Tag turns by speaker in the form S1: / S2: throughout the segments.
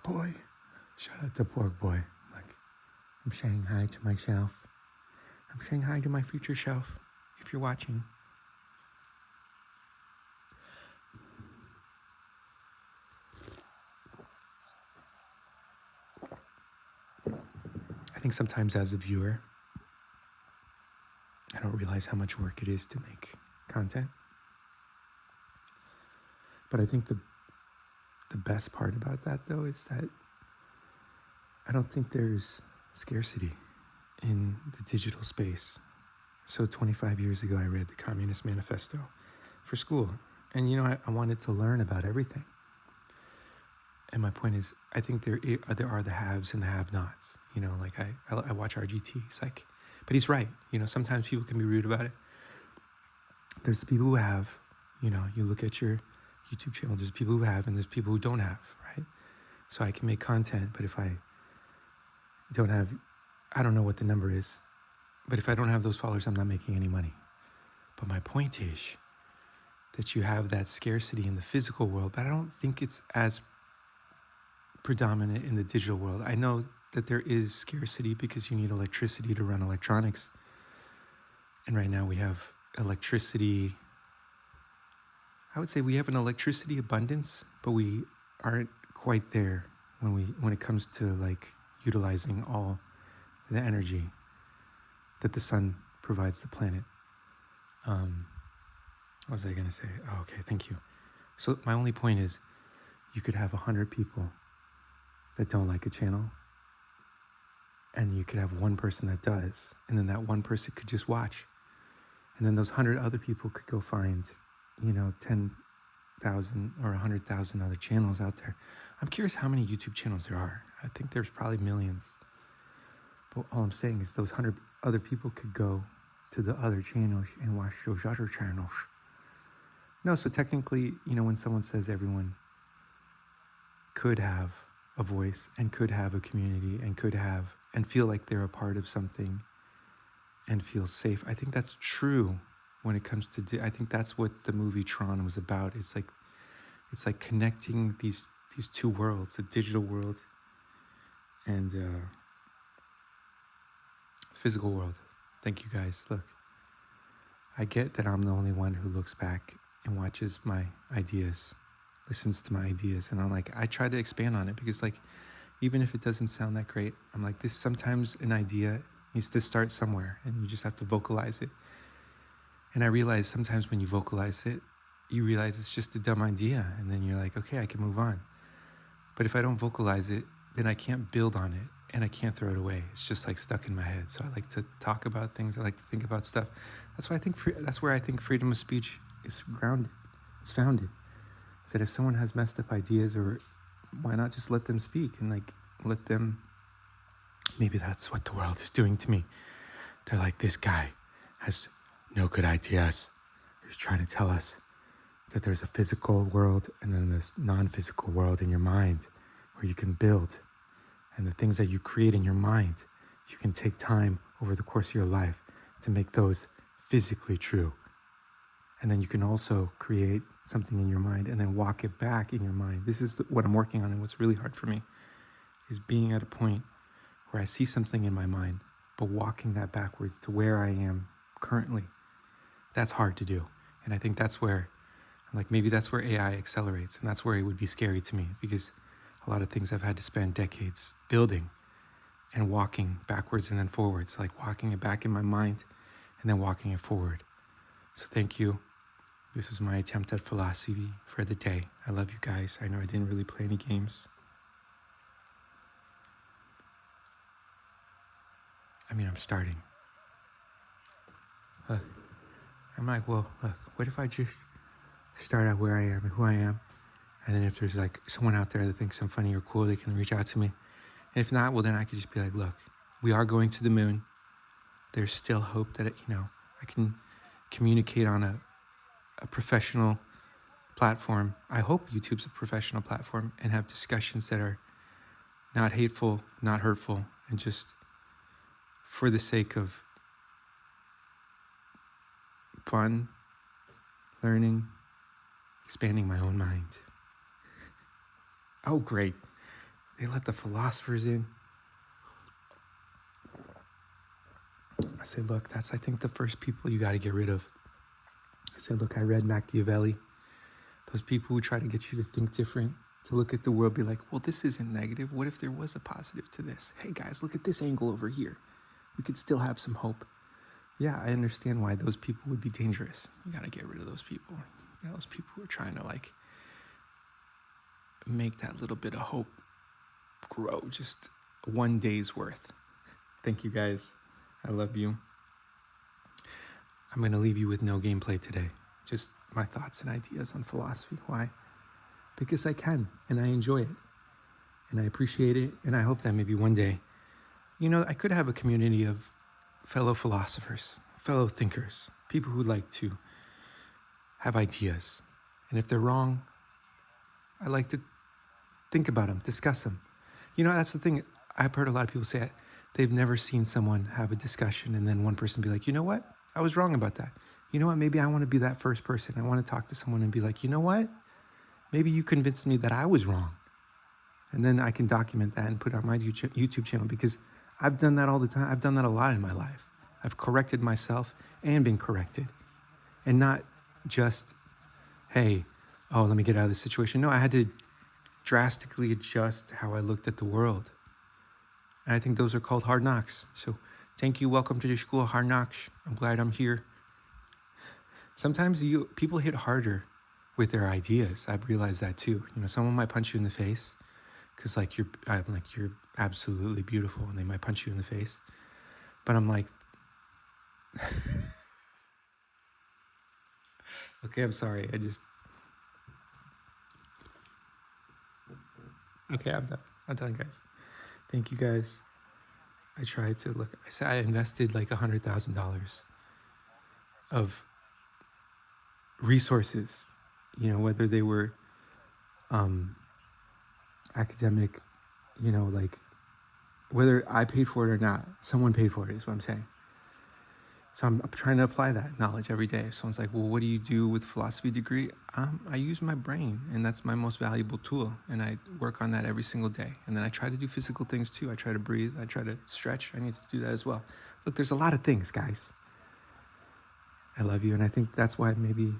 S1: Boy. Shout out to Pork Boy. Like, I'm saying hi to myself. I'm saying hi to my future self, if you're watching. I think sometimes as a viewer, I don't realize how much work it is to make content. But I think the best part about that, though, is that I don't think there's scarcity in the digital space. So 25 years ago, I read the Communist Manifesto for school. And, I wanted to learn about everything. And my point is, I think there are the haves and the have-nots. Like I watch RGT. He's like, but he's right. Sometimes people can be rude about it. There's the people who have, you look at your YouTube channel, there's people who have and there's people who don't have, right? So I can make content, but if I don't have, I don't know what the number is, but if I don't have those followers, I'm not making any money. But my point is that you have that scarcity in the physical world, but I don't think it's as predominant in the digital world. I know that there is scarcity because you need electricity to run electronics. And right now we have electricity. I would say we have an electricity abundance, but we aren't quite there when it comes to like utilizing all the energy that the sun provides the planet. What was I going to say? Oh, okay, thank you. So my only point is you could have 100 people that don't like a channel, and you could have one person that does, and then that one person could just watch. And then those 100 other people could go find, 10,000 or 100,000 other channels out there. I'm curious how many YouTube channels there are. I think there's probably millions. But all I'm saying is those 100 other people could go to the other channels and watch those other channels. No, so technically, when someone says everyone could have a voice and could have a community and could have and feel like they're a part of something and feel safe, I think that's true when it comes to, I think that's what the movie Tron was about. It's like connecting these two worlds, the digital world and physical world. Thank you guys. Look, I get that I'm the only one who looks back and watches my ideas, listens to my ideas, and I'm like, I try to expand on it because like, even if it doesn't sound that great, I'm like, this sometimes an idea needs to start somewhere and you just have to vocalize it. And I realize sometimes when you vocalize it, you realize it's just a dumb idea. And then you're like, okay, I can move on. But if I don't vocalize it, then I can't build on it and I can't throw it away. It's just like stuck in my head. So I like to talk about things. I like to think about stuff. That's where I think freedom of speech is grounded. It's founded. Is that if someone has messed up ideas, or why not just let them speak and like let them, maybe that's what the world is doing to me. They're like, this guy has no good ideas. He's trying to tell us that there's a physical world and then this non-physical world in your mind where you can build. And the things that you create in your mind, you can take time over the course of your life to make those physically true. And then you can also create something in your mind and then walk it back in your mind. This is what I'm working on, and what's really hard for me is being at a point where I see something in my mind, but walking that backwards to where I am currently. That's hard to do. And I think that's where, maybe that's where AI accelerates, and that's where it would be scary to me, because a lot of things I've had to spend decades building and walking backwards and then forwards, like walking it back in my mind and then walking it forward. So thank you. This was my attempt at philosophy for the day. I love you guys. I know I didn't really play any games. I'm starting. Look, I'm like, well, look, what if I just start out where I am and who I am? And then if there's like someone out there that thinks I'm funny or cool, they can reach out to me. And if not, well, then I could just be like, look, we are going to the moon. There's still hope that, I can communicate on a professional platform. I hope YouTube's a professional platform, and have discussions that are not hateful, not hurtful, and just for the sake of fun, learning, expanding my own mind. Oh, great. They let the philosophers in. I say, look, that's, I think, the first people you got to get rid of. I said, look, I read Machiavelli. Those people who try to get you to think different, to look at the world, be like, well, this isn't negative. What if there was a positive to this? Hey, guys, look at this angle over here. We could still have some hope. Yeah, I understand why those people would be dangerous. You got to get rid of those people. You know, those people who are trying to, like, make that little bit of hope grow just one day's worth. Thank you, guys. I love you. I'm going to leave you with no gameplay today. Just my thoughts and ideas on philosophy. Why? Because I can, and I enjoy it, and I appreciate it, and I hope that maybe one day, you know, I could have a community of fellow philosophers, fellow thinkers, people who like to have ideas. And if they're wrong, I like to think about them, discuss them. You know, that's the thing. I've heard a lot of people say they've never seen someone have a discussion and then one person be like, you know what? I was wrong about that. You know what? Maybe I want to be that first person. I want to talk to someone and be like, you know what? Maybe you convinced me that I was wrong. And then I can document that and put it on my YouTube channel, because I've done that all the time. I've done that a lot in my life. I've corrected myself and been corrected. And not just, hey, oh, let me get out of this situation. No, I had to drastically adjust how I looked at the world. And I think those are called hard knocks. So thank you. Welcome to the School of Hard Knocks. I'm glad I'm here. Sometimes people hit harder with their ideas. I've realized that too. You know, someone might punch you in the face because I'm like, you're absolutely beautiful, and they might punch you in the face. But I'm like, okay, I'm sorry. Okay, I'm done. I'm done, guys. Thank you, guys. I tried to look. I said I invested like $100,000 of resources, you know, whether they were academic, you know, like whether I paid for it or not, someone paid for it is what I'm saying. So I'm trying to apply that knowledge every day. If someone's like, well, what do you do with a philosophy degree? I use my brain, and that's my most valuable tool. And I work on that every single day. And then I try to do physical things too. I try to breathe. I try to stretch. I need to do that as well. Look, there's a lot of things, guys. I love you. And I think that's why maybe,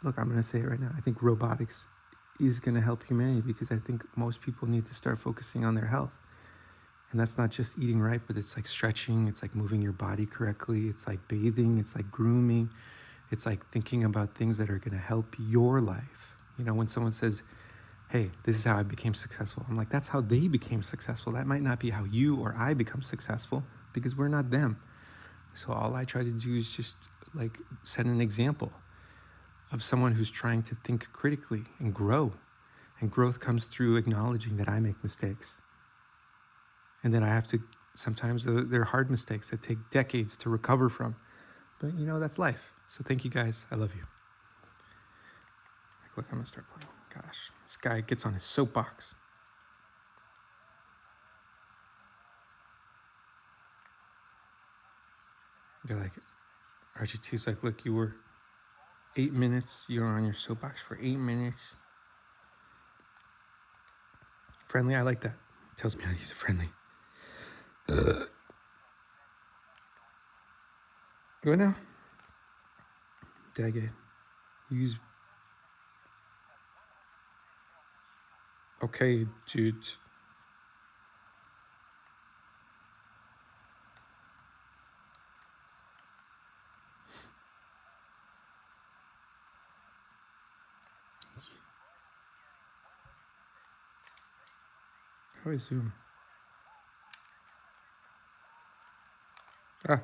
S1: look, I'm going to say it right now. I think robotics is going to help humanity, because I think most people need to start focusing on their health. And that's not just eating right, but it's like stretching. It's like moving your body correctly. It's like bathing. It's like grooming. It's like thinking about things that are going to help your life. You know, when someone says, hey, this is how I became successful, I'm like, that's how they became successful. That might not be how you or I become successful, because we're not them. So all I try to do is just like set an example of someone who's trying to think critically and grow. And growth comes through acknowledging that I make mistakes. And then I have to, sometimes they're hard mistakes that take decades to recover from. But you know, that's life. So thank you, guys. I love you. Like, look, I'm gonna start playing. Gosh, this guy gets on his soapbox. They're like, RGT's like, look, you were 8 minutes. You were on your soapbox for 8 minutes. Friendly, I like that. Tells me how he's friendly. Go now. Dag it. Use. Okay, dude. How do I zoom? Ah.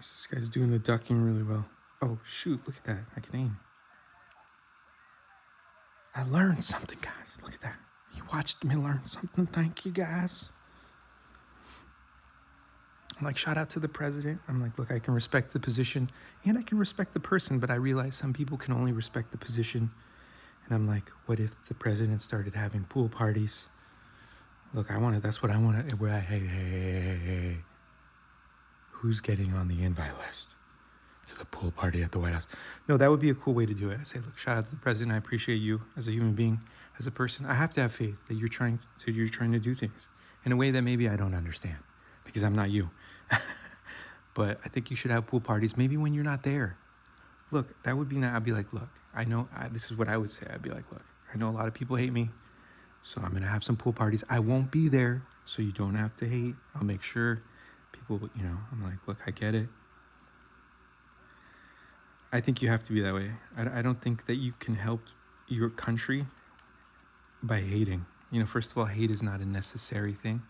S1: This guy's doing the ducking really well. Oh, shoot. Look at that. I can aim. I learned something, guys. Look at that. You watched me learn something. Thank you, guys. I'm like, shout out to the president. I'm like, look, I can respect the position and I can respect the person, but I realize some people can only respect the position. And I'm like, what if the president started having pool parties? Look, that's what I want to, hey. Who's getting on the invite list to the pool party at the White House? No, that would be a cool way to do it. I say, look, shout out to the president. I appreciate you as a human being, as a person. I have to have faith that you're trying to do things in a way that maybe I don't understand because I'm not you. But I think you should have pool parties maybe when you're not there. Look, that would be nice. I'd be like, look, this is what I would say. I'd be like, look, I know a lot of people hate me, so I'm going to have some pool parties. I won't be there, so you don't have to hate. I'll make sure people, I'm like, look, I get it. I think you have to be that way. I don't think that you can help your country by hating. First of all, hate is not a necessary thing.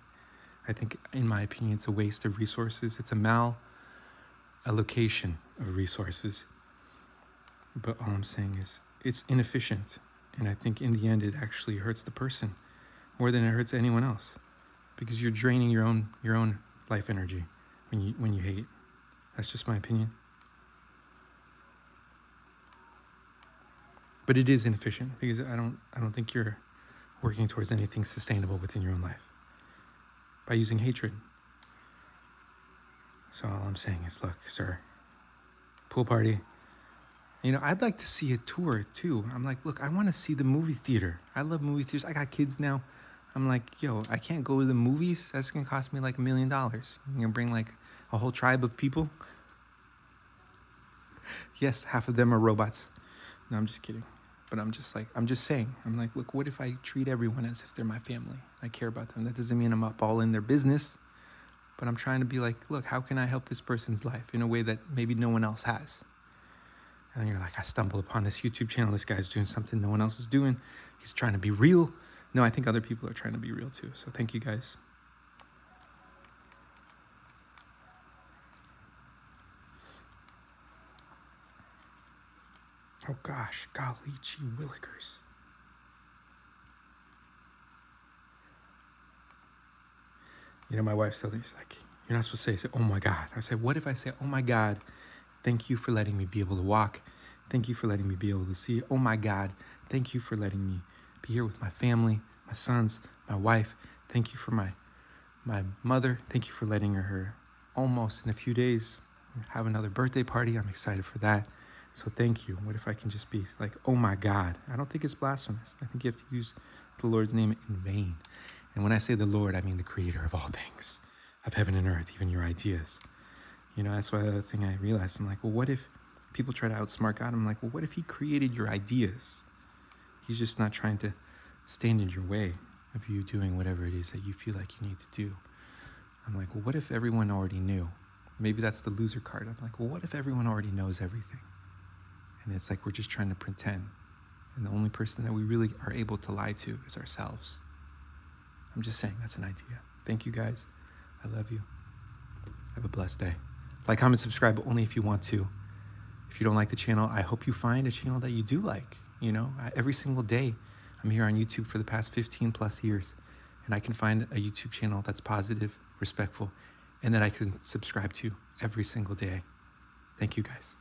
S1: I think, in my opinion, it's a waste of resources. It's a allocation of resources. But all I'm saying is it's inefficient. And I think in the end, it actually hurts the person more than it hurts anyone else because you're draining your own life energy when you hate. That's just my opinion. But it is inefficient because I don't think you're working towards anything sustainable within your own life by using hatred. So all I'm saying is, look, sir, pool party. I'd like to see a tour too. I'm like, look, I want to see the movie theater. I love movie theaters. I got kids now. I'm like, yo, I can't go to the movies. That's going to cost me like $1 million. You're going to bring like a whole tribe of people. Yes, half of them are robots. No, I'm just kidding. But I'm just saying, I'm like, look, what if I treat everyone as if they're my family? I care about them. That doesn't mean I'm up all in their business. But I'm trying to be like, look, how can I help this person's life in a way that maybe no one else has? And you're like, I stumbled upon this YouTube channel. This guy's doing something no one else is doing. He's trying to be real. No, I think other people are trying to be real too. So thank you guys. Oh gosh, golly gee willikers. My wife told me, she's like, you're not supposed to say, oh my God. I said, what if I say, oh my God, thank you for letting me be able to walk. Thank you for letting me be able to see. Oh my God, thank you for letting me be here with my family, my sons, my wife. Thank you for my mother. Thank you for letting her almost in a few days have another birthday party. I'm excited for that. So thank you. What if I can just be like, oh my God? I don't think it's blasphemous. I think you have to use the Lord's name in vain. And when I say the Lord, I mean the creator of all things, of heaven and earth, even your ideas. That's why the other thing I realized, I'm like, well, what if people try to outsmart God? I'm like, well, what if he created your ideas? He's just not trying to stand in your way of you doing whatever it is that you feel like you need to do. I'm like, well, what if everyone already knew? Maybe that's the loser card. I'm like, well, what if everyone already knows everything? And it's like we're just trying to pretend. And the only person that we really are able to lie to is ourselves. I'm just saying, that's an idea. Thank you guys. I love you. Have a blessed day. Like, comment, subscribe, but only if you want to. If you don't like the channel, I hope you find a channel that you do like. Every single day, I'm here on YouTube for the past 15 plus years. And I can find a YouTube channel that's positive, respectful, and that I can subscribe to every single day. Thank you guys.